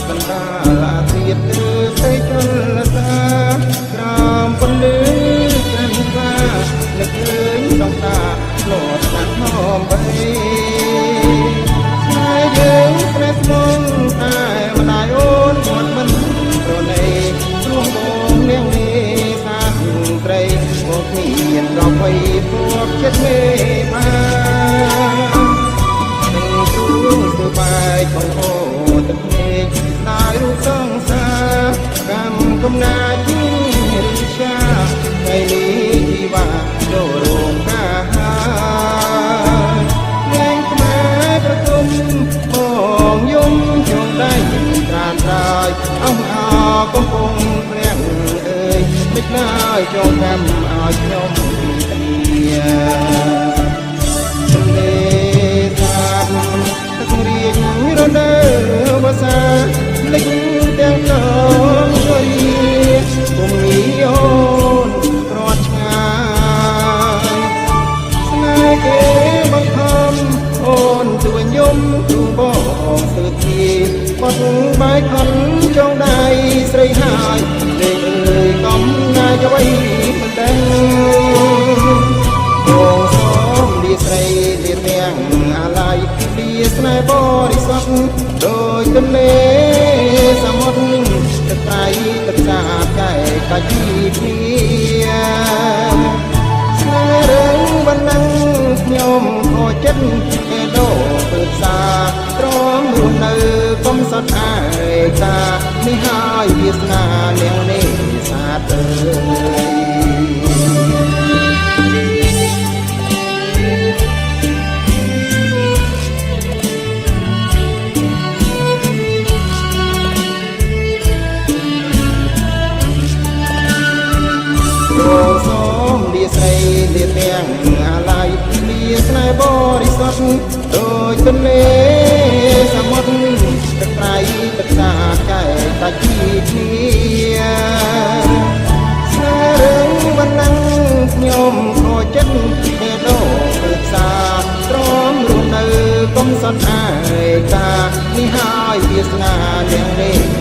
បណ្ដាលអាទៀតឬស្អីចលសាក្រំពន្លឺចាំស្វានឹកឃើញសង្តាឆ្លត់ស្ដាប់ហមបីថ្ងៃយើងស្នេហ៍ស្មងតែម្ដាយអូនគាត់មិនប្រណីព្រោះបងនាងនេះសាត្រីមកមានរកໄວព្រោះចិត្តមេបានទៅបាយផងអូទឹកភ្នែកស្ដាយរូបសង្សារកម្មកំណាចរីជាថ្ងៃនេះជីវាចូលរោងការលែងខ្មែរប្រទុំបងយំជុំដៃត្រានត្រើយអស់អកំពុងព្រាំងអើយមិនឡើយចូលតាមឲ្យខ្ញុំរដូវវស្សាលិចទាំងកងរីគុំមីអូនរត់ឆ្ងាយស្នេហ៍គេបង្ខំអូនទួញយំទូបងស្ទើរទីបត់បាយខំចងដៃស្រីហើយលេងអើយកំណាយអ្វីមិនដឹងបងសូមលាស្រីលាទាំងអាឡ័យលាស្នេហ៍បរិសុទ្ធដោយទន្លេសមុទ្រទឹកប្រៃទឹកសាបចែកកាជីគ្នាស្នេហ៍រឿងបណ្ដឹងខ្ញុំខកចិត្តឯដោពើផ្សាទ្រាំរស់នៅកំសត់ឯកានេះហើយវាសនានាងនេះសាទអើសូមលាស្រីលាទាំងអាឡ័យលាស្នេហ៍បរិសុទ្ធដោយទន្លេសមុទ្រទឹកប្រៃទឹកសាបចែកតាជីគ្នាស្នេហ៍រឿងបណ្ដឹងខ្ញុំខកចិត្តឯដោពើផ្សាទ្រាំរស់នៅកំសត់ឯកានេះហើយវាសនានាងនេះ